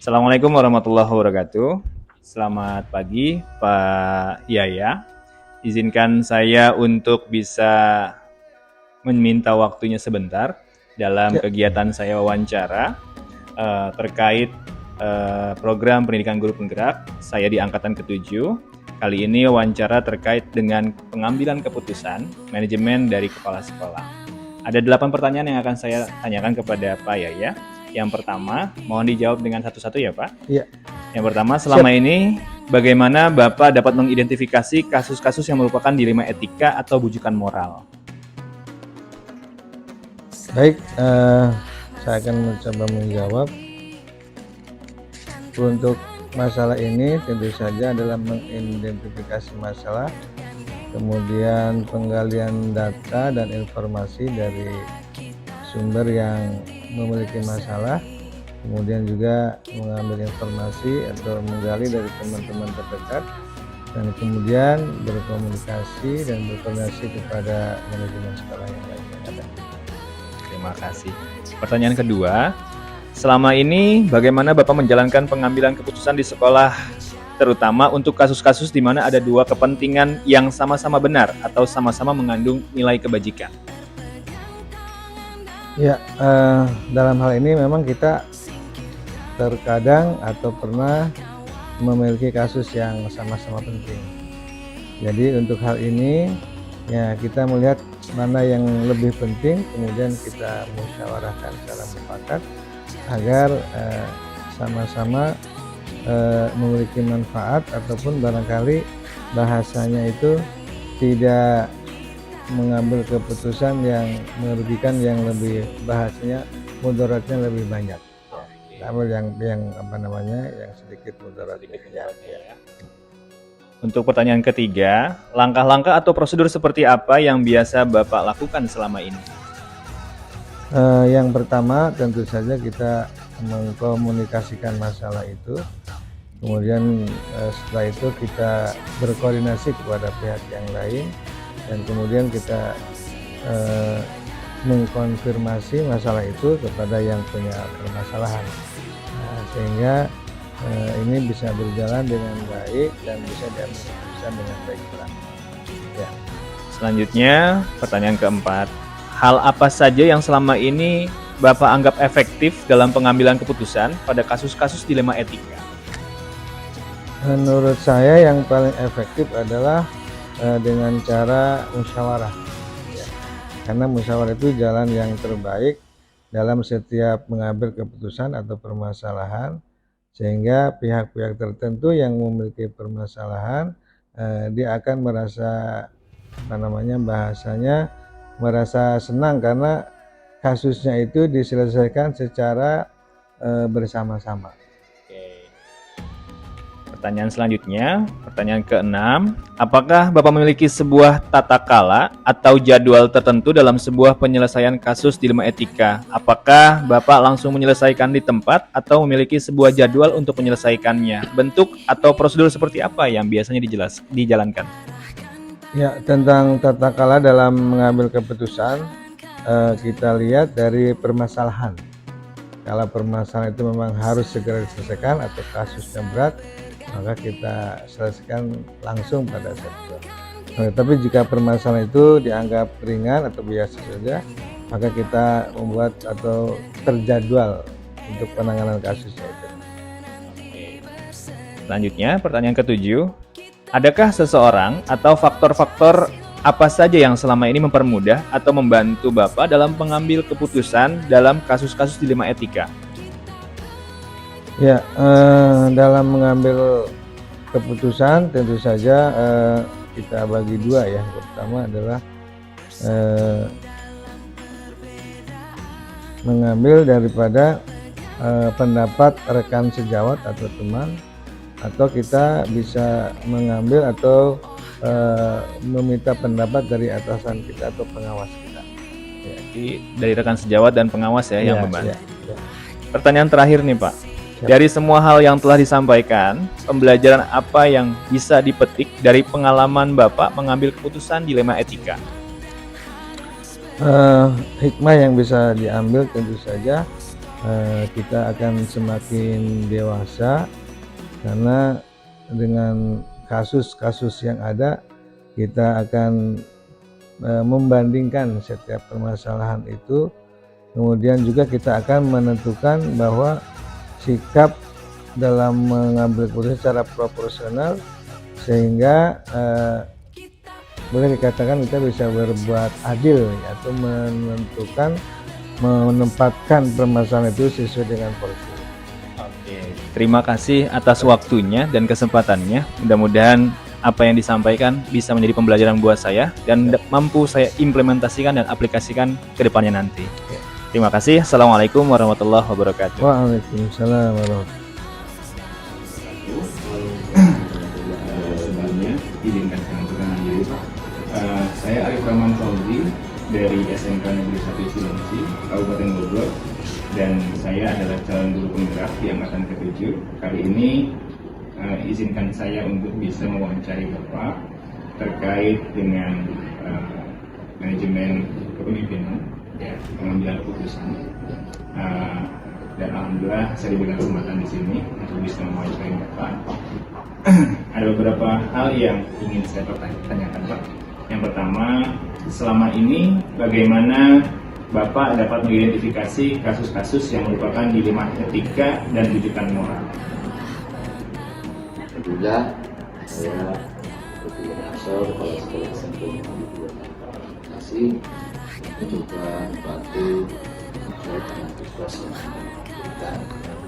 Assalamualaikum warahmatullahi wabarakatuh. Selamat pagi Pak Yaya. Izinkan saya untuk bisa meminta waktunya sebentar dalam Ya, kegiatan saya wawancara terkait program pendidikan guru penggerak. Saya di angkatan ke-7. Kali ini wawancara terkait dengan pengambilan keputusan manajemen dari kepala sekolah. Ada 8 pertanyaan yang akan saya tanyakan kepada Pak Yaya. Yang pertama, mohon dijawab dengan satu-satu ya Pak. ya, Yang pertama, selama ini bagaimana Bapak dapat mengidentifikasi kasus-kasus yang merupakan dilema etika atau bujukan moral? baik. Saya akan mencoba menjawab. Untuk masalah ini tentu saja adalah mengidentifikasi masalah, kemudian penggalian data dan informasi dari sumber yang memiliki masalah, kemudian juga mengambil informasi atau menggali dari teman-teman terdekat, dan kemudian berkomunikasi dan berkoordinasi kepada manajemen sekolah yang lain yang ada. Terima kasih. Pertanyaan kedua, selama ini bagaimana Bapak menjalankan pengambilan keputusan di sekolah, terutama untuk kasus-kasus di mana ada dua kepentingan yang sama-sama benar atau sama-sama mengandung nilai kebajikan? Ya, dalam hal ini memang kita terkadang atau pernah memiliki kasus yang sama-sama penting. Jadi untuk hal ini ya kita melihat mana yang lebih penting, kemudian kita musyawarahkan secara mufakat agar sama-sama memiliki manfaat, ataupun barangkali bahasanya itu tidak mengambil keputusan yang merugikan, yang lebih bahasanya mudaratnya lebih banyak. Ambil yang yang sedikit mudaratnya. Ya. Untuk pertanyaan ketiga, langkah-langkah atau prosedur seperti apa yang biasa Bapak lakukan selama ini? Yang pertama tentu saja kita mengkomunikasikan masalah itu, kemudian setelah itu kita berkoordinasi kepada pihak yang lain, dan kemudian kita mengkonfirmasi masalah itu kepada yang punya permasalahan, sehingga ini bisa berjalan dengan baik dan bisa diambil keputusan dengan baik pula. Ya. Selanjutnya, pertanyaan keempat, hal apa saja yang selama ini Bapak anggap efektif dalam pengambilan keputusan pada kasus-kasus dilema etika? Menurut saya yang paling efektif adalah dengan cara musyawarah, ya. Karena musyawarah itu jalan yang terbaik dalam setiap mengambil keputusan atau permasalahan, sehingga pihak-pihak tertentu yang memiliki permasalahan dia akan merasa bahasanya merasa senang karena kasusnya itu diselesaikan secara bersama-sama. Pertanyaan selanjutnya, pertanyaan keenam, apakah Bapak memiliki sebuah tata kala atau jadwal tertentu dalam sebuah penyelesaian kasus dilema etika? Apakah Bapak langsung menyelesaikan di tempat atau memiliki sebuah jadwal untuk menyelesaikannya? Bentuk atau prosedur seperti apa yang biasanya dijalankan? Ya, tentang tata kala dalam mengambil keputusan, kita lihat dari permasalahan. Kalau permasalahan itu memang harus segera diselesaikan atau kasusnya berat, maka kita selesaikan langsung pada saat itu. Tapi jika permasalahan itu dianggap ringan atau biasa saja, maka kita membuat atau terjadwal untuk penanganan kasusnya itu. Selanjutnya, pertanyaan ketujuh, adakah seseorang atau faktor-faktor apa saja yang selama ini mempermudah atau membantu Bapak dalam mengambil keputusan dalam kasus-kasus dilema etika? Ya, dalam mengambil keputusan tentu saja kita bagi dua ya. Pertama adalah mengambil daripada pendapat rekan sejawat atau teman, atau kita bisa mengambil atau meminta pendapat dari atasan kita atau pengawas kita. Ya, jadi dari rekan sejawat dan pengawas ya yang membantu. Ya. Pertanyaan terakhir nih Pak. Dari semua hal yang telah disampaikan, pembelajaran apa yang bisa dipetik dari pengalaman Bapak mengambil keputusan dilema etika? Hikmah yang bisa diambil tentu saja kita akan semakin dewasa, karena dengan kasus-kasus yang ada kita akan membandingkan setiap permasalahan itu, kemudian juga kita akan menentukan bahwa sikap dalam mengambil keputusan secara proporsional, sehingga boleh dikatakan kita bisa berbuat adil atau menempatkan permasalahan itu sesuai dengan porsi. Oke, terima kasih atas waktunya dan kesempatannya. Mudah-mudahan apa yang disampaikan bisa menjadi pembelajaran buat saya dan mampu saya implementasikan dan aplikasikan ke depannya nanti. Terima kasih. Assalamualaikum warahmatullahi wabarakatuh. Waalaikumsalam warahmatullahi Sebelumnya izinkan saya untuk mengambil. Saya Arif Rahman Fauzi dari SMK Negeri 1 Cilengsi, Kabupaten Bogor, dan saya adalah calon guru penggerak di angkatan ke-7. Kali ini izinkan saya untuk bisa mewawancari Bapak terkait dengan manajemen kepemimpinan, pengambilan keputusan. Dan alhamdulillah saya diberikan kesempatan di sini untuk bisa mewawancari Bapak. Ada beberapa hal yang ingin saya tanyakan, Pak. Yang pertama, selama ini bagaimana Bapak dapat mengidentifikasi kasus-kasus yang merupakan dilema etika dan rujukan moral? Alhamdulillah, saya Dr. Nasor, Kepala Sekolah SMP Komunikasi, mencoba membantu sesuai dengan tugas yang diberikan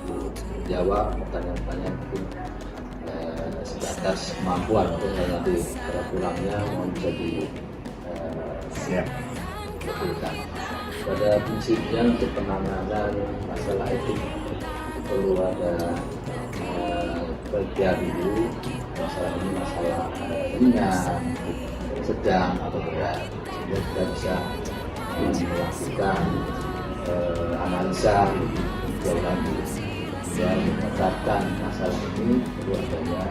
untuk menjawab pertanyaan-pertanyaan mungkin sebatas kemampuan, untuk nanti pada kurangnya mohon bisa dibetulkan. Pada prinsipnya untuk penanganan masalah etik perlu ada bagian dulu masalah ini masalah ringan, sedang atau berat, sehingga kita bisa melakukan analisa jauh lanjut dan menetapkan masalah ini perlu adanya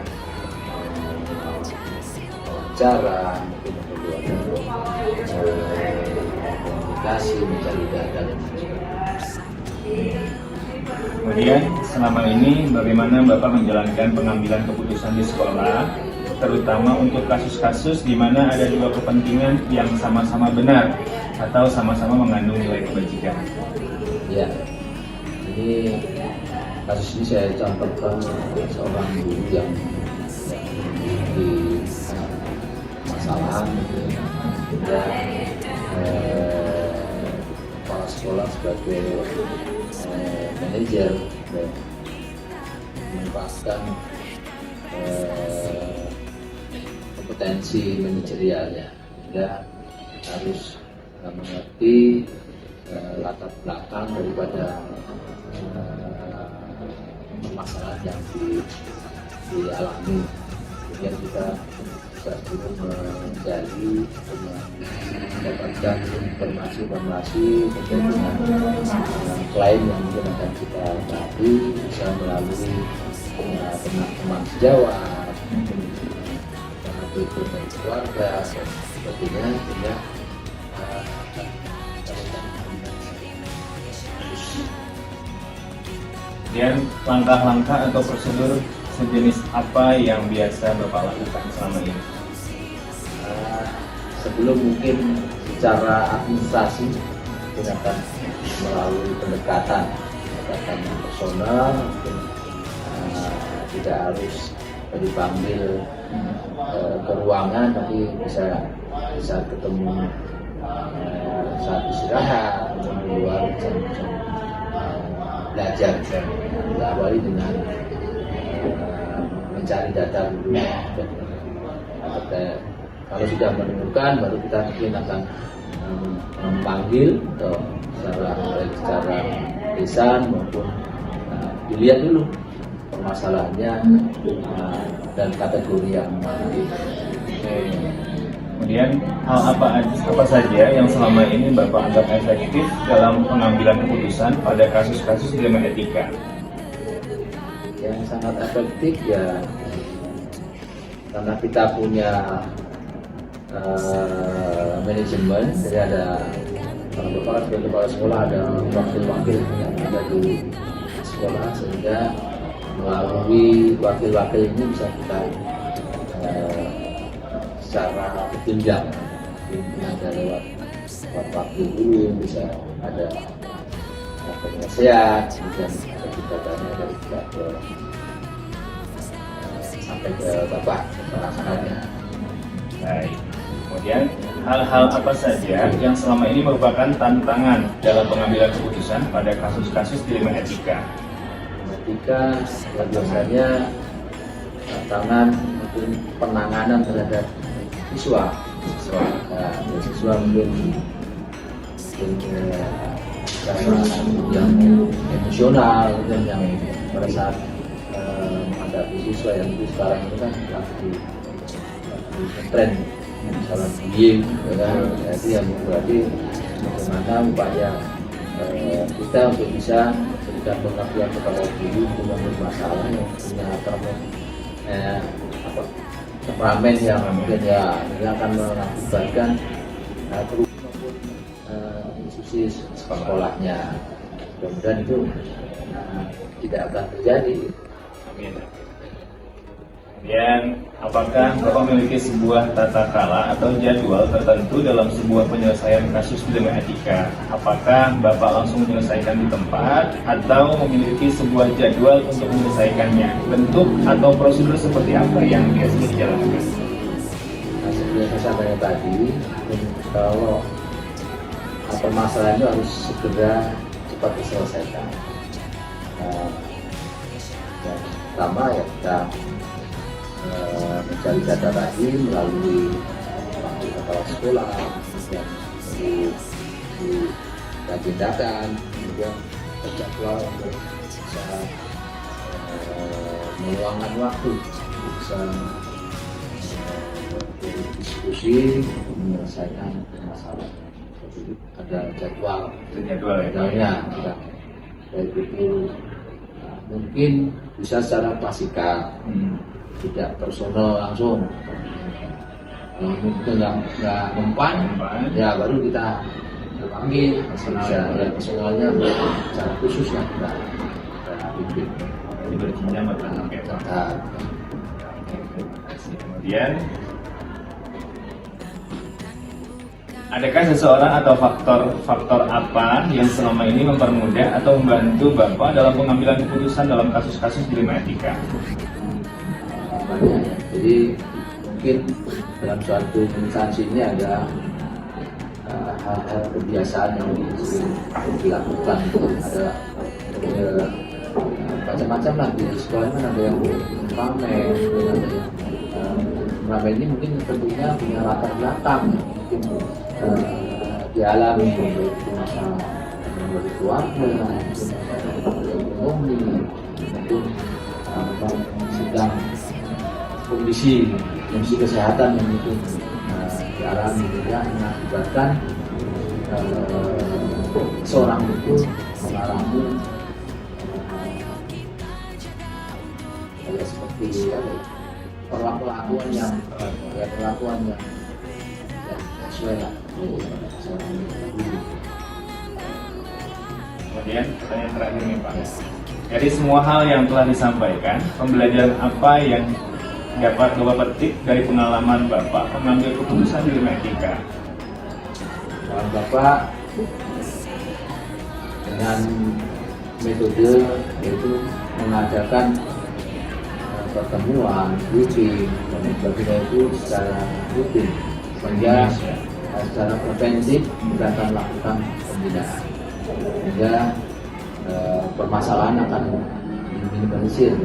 wawancara, mungkin perlu ada komunikasi, mencari data dan Kemudian selama ini bagaimana Bapak menjalankan pengambilan keputusan di sekolah, terutama untuk kasus-kasus di mana ada dua kepentingan yang sama-sama benar atau sama-sama mengandung nilai kebajikan? Ya, ini kasus ini saya contohkan seorang guru yang memiliki masalahan dan kepala sekolah sebagai manajer dan merupakan kompetensi manajerialnya, sehingga harus mengerti latar belakang daripada permasalahan yang dialami. Kemudian kita juga perlu mencari, mendapatkan informasi terkait dengan klien yang mungkin akan kita hadapi, bisa melalui teman sejawat, itu dari keluarga dan sebagainya, sehingga Dan langkah-langkah atau prosedur sejenis apa yang biasa Bapak lakukan selama ini? Sebelum mungkin secara administrasi kita akan melalui pendekatan yang personal, mungkin tidak harus dipanggil ke ruangan, tapi bisa ketemu saat istirahat, di luar belajar. Kita awali dengan mencari data dulu. Kalau sudah menemukan, baru kita mungkin akan memanggil atau secara lisan maupun dilihat dulu permasalahannya dan kategori yang mana. Kemudian hal apa saja yang selama ini Bapak anggap efektif dalam pengambilan keputusan pada kasus-kasus dilema etika? Yang sangat efektif ya karena kita punya manajemen, jadi ada Kalau Bapak kan sebagai kepala sekolah ada wakil-wakil yang ada di sekolah, sehingga melalui wakil-wakil ini bisa kita secara berjenjang, mungkin ada lewat wakil dulu, bisa ada penasehat, kemudian ada juga tanya dari pihak sampai ke Bapak pelaksananya. Baik. Kemudian hal-hal apa saja yang selama ini merupakan tantangan dalam pengambilan keputusan pada kasus-kasus dilema etika? Etika biasanya tantangan mungkin penanganan terhadap siswa. Nah, siswa mungkin yang emosional dan yang pada saat menghadapi siswa yang itu sekarang itu kan lagi tren misalnya bullying, jadi yang berarti bagaimana upaya kita untuk bisa berikan pengertian kepada guru yang bermasalah, yang punya temperamen yang mungkin ya ini akan mengakibatkan maupun institusi sekolahnya. Mudah-mudahan itu tidak akan terjadi. Amin. Kemudian, apakah Bapak memiliki sebuah tata krala atau jadwal tertentu dalam sebuah penyelesaian kasus dilema etika? Apakah Bapak langsung menyelesaikan di tempat atau memiliki sebuah jadwal untuk menyelesaikannya? Bentuk atau prosedur seperti apa yang biasanya dijalankan? Nah, seperti yang saya sampaikan tadi, kalau permasalahan itu harus segera cepat diselesaikan. Yang pertama ya kita mencari data tadi melalui wakil kepala sekolah, kemudian diagendakan, kemudian terjadwal untuk bisa meluangkan waktu untuk bisa berdiskusi menyelesaikan masalah. Jadi ada jadwal ya. Baik itu mungkin bisa secara klasikal, tidak personal langsung. Mungkin nggak mempan, ya baru kita panggil bisa ya personalnya secara khusus lah kita bimbing. Jadi berjenjang bertahap. Kemudian, adakah seseorang atau faktor apa yang selama ini mempermudah atau membantu Bapak dalam pengambilan keputusan dalam kasus-kasus dilema etika? Jadi mungkin dalam suatu instansi ini ada hal-hal kebiasaan yang sering dilakukan. Ada macam-macam lah di sekolah kan, ada yang pamer, ada yang pamer ini mungkin tentunya punya latar belakang, mungkin dialami masalah dari keluarga, ekonomi, mungkin sedang kondisi kesehatan yang itu dialami, juga mengakibatkan seorang itu mengalami seperti perlakuan yang sesuai lah. Kemudian pertanyaan terakhir nih Pak, dari semua hal yang telah disampaikan, pembelajaran apa yang dapat Bapak petik dari pengalaman Bapak mengambil keputusan dilema etika? Bapak dengan metode yaitu mengadakan pertemuan, briefing, dan sebagainya itu secara rutin, sehingga secara preventif kita akan melakukan pembinaan, sehingga permasalahan akan diminimalisir.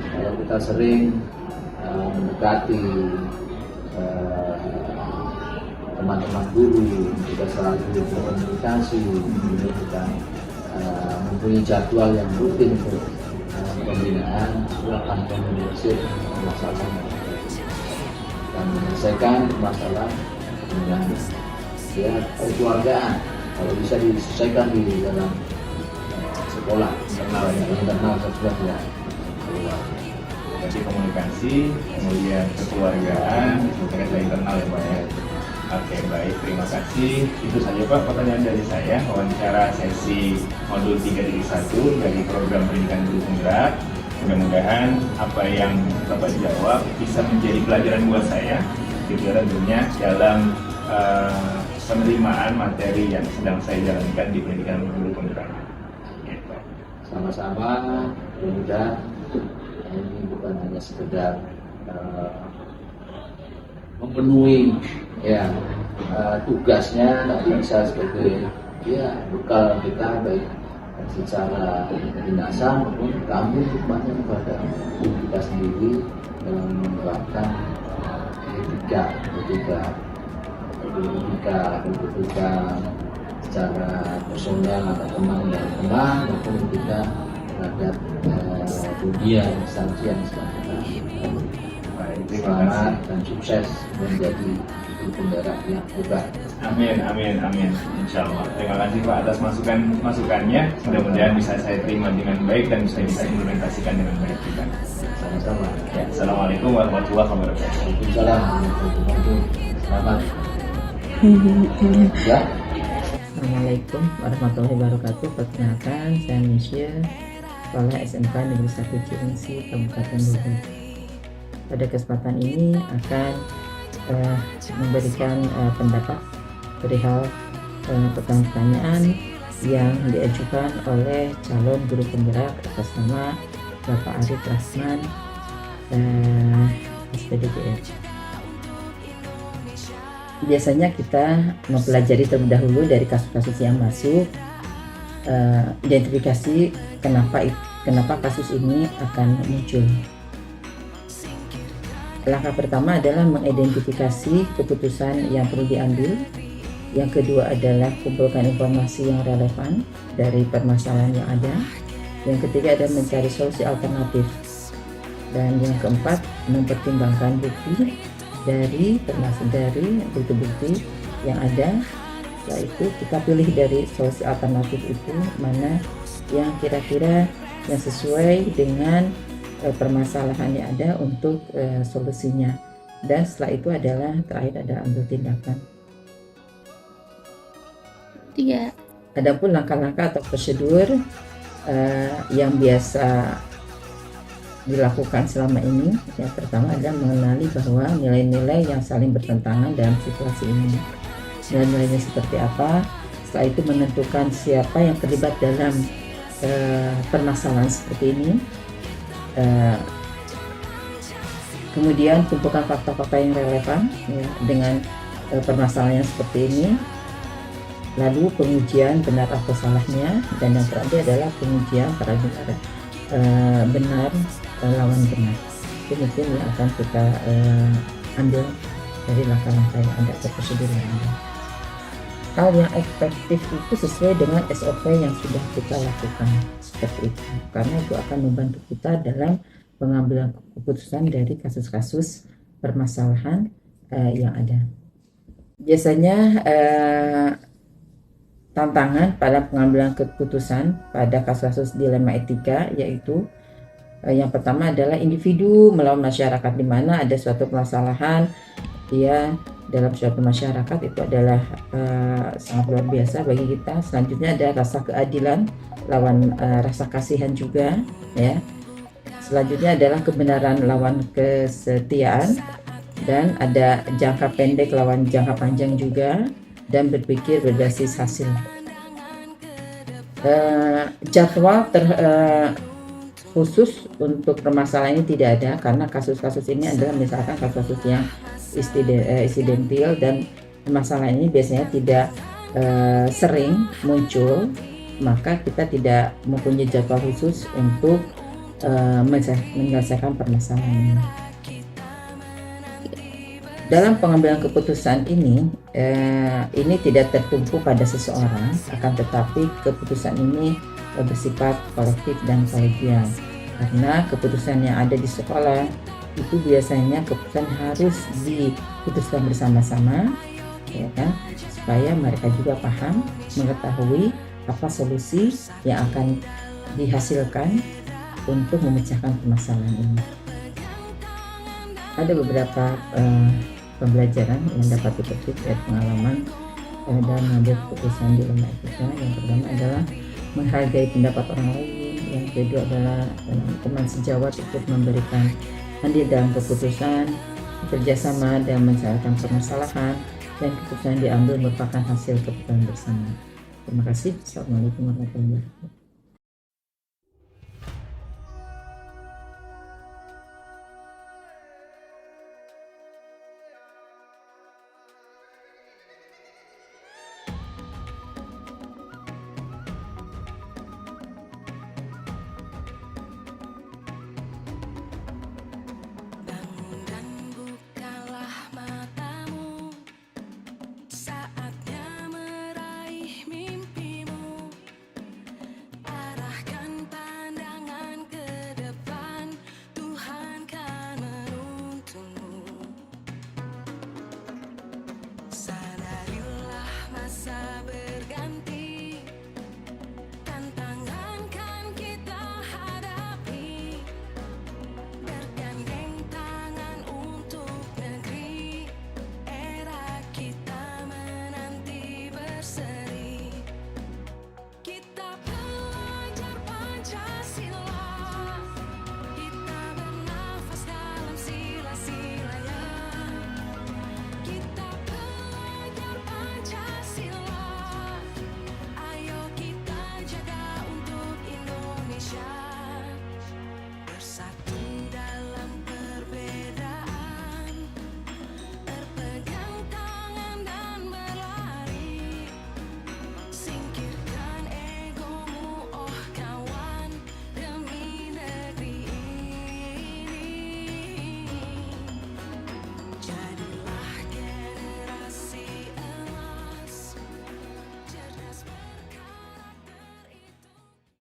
Kalau kita sering mendekati teman-teman guru, kita selalu berkomunikasi, kita mempunyai jadwal yang rutin untuk pembinaan, itu akan meminimalisir masalah dan menyelesaikan masalah dengan ya kekeluargaan. Kalau bisa diselesaikan di dalam sekolah, internal sudah ya keluar. Jadi komunikasi, kemudian kekeluargaan, terkait internal ya Pak ya. Oke, baik. Terima kasih. Itu saja Pak pertanyaan dari saya. Wawancara sesi modul 3.1 dari program pendidikan guru penggerak. Mudah-mudahan apa yang Bapak jawab bisa menjadi pelajaran buat saya, gitu tentunya dalam penerimaan materi yang sedang saya jalankan di pendidikan guru penggerak. Gitu. Sama-sama, mudah-mudahan ini bukan hanya sekedar memenuhi ya tugasnya, tapi bisa sebagai ya bekal kita baik secara dinasa maupun kami hikmahnya kepada kita sendiri dalam menerapkan etika ketika secara personal atau teman dan teman maupun ketika terhadap dunia instansi yang sedang kita selamat dan sukses menjadi guru penggerak yang hebat. Amin, amin, amin. Insya Allah. Terima kasih Pak atas masukannya. Mudah-mudahan bisa saya terima dengan baik dan bisa implementasikan dengan baik juga. Sama-sama. Ya, Assalamualaikum warahmatullahi wabarakatuh. Waalaikumsalam warahmatullahi wabarakatuh. Selamat. Ya. Assalamualaikum warahmatullahi wabarakatuh. Perkenalkan, saya Misya, Kepala SMK Negeri 1 Cilengsi, Kabupaten Bogor. Pada kesempatan ini akan memberikan pendapat perihal pertanyaan yang diajukan oleh calon guru penggerak atas nama Bapak Arif Rahman, SPDGR. Biasanya kita mempelajari terlebih dahulu dari kasus-kasus yang masuk, identifikasi kenapa kasus ini akan muncul. Langkah pertama adalah mengidentifikasi keputusan yang perlu diambil. Yang kedua adalah kumpulkan informasi yang relevan dari permasalahan yang ada. Yang ketiga adalah mencari solusi alternatif. Dan yang keempat, mempertimbangkan bukti dari bukti-bukti yang ada. Setelah itu kita pilih dari solusi alternatif itu mana yang kira-kira yang sesuai dengan permasalahan yang ada untuk solusinya. Dan setelah itu adalah terakhir ada ambil tindakan. 3. Adapun langkah-langkah atau prosedur yang biasa dilakukan selama ini, yang pertama adalah mengenali bahwa nilai-nilai yang saling bertentangan dalam situasi ini. Nilai-nilainya seperti apa? Setelah itu menentukan siapa yang terlibat dalam permasalahan seperti ini. Kemudian kumpulkan fakta-fakta yang relevan ya, dengan permasalahan yang seperti ini. Lalu pengujian benar atau salahnya, dan yang terakhir adalah pengujian parameter benar lawan benar. Itu mungkin yang akan kita ambil dari langkah-langkah yang ada atau prosedur yang ada. Hal yang efektif itu sesuai dengan SOP yang sudah kita lakukan seperti itu, karena itu akan membantu kita dalam pengambilan keputusan dari kasus-kasus permasalahan yang ada. Biasanya tantangan pada pengambilan keputusan pada kasus-kasus dilema etika yaitu yang pertama adalah individu melawan masyarakat, di mana ada suatu permasalahan ya dalam suatu masyarakat itu adalah sangat luar biasa bagi kita. Selanjutnya ada rasa keadilan lawan rasa kasihan juga ya. Selanjutnya adalah kebenaran lawan kesetiaan, dan ada jangka pendek lawan jangka panjang juga, dan berpikir berbasis hasil. Jadwal khusus untuk permasalahan ini tidak ada, karena kasus-kasus ini adalah misalkan kasus-kasus yang insidentil, dan masalah ini biasanya tidak sering muncul, maka kita tidak mempunyai jadwal khusus untuk menyelesaikan permasalahan ini. Dalam pengambilan keputusan ini tidak tertumpu pada seseorang, akan tetapi keputusan ini bersifat kolektif dan kolegial, karena keputusan yang ada di sekolah itu biasanya keputusan harus diputuskan bersama-sama, ya kan, supaya mereka juga paham, mengetahui apa solusi yang akan dihasilkan untuk memecahkan permasalahan ini. Ada beberapa pembelajaran yang dapat dipetik dari pengalaman dalam mengambil keputusan di lembaga etika. Yang pertama adalah menghargai pendapat orang lain, yang kedua adalah teman sejawat ikut memberikan andil dalam keputusan, kerjasama dalam menyelesaikan permasalahan, dan keputusan yang diambil merupakan hasil keputusan bersama. Terima kasih. Assalamualaikum warahmatullahi wabarakatuh.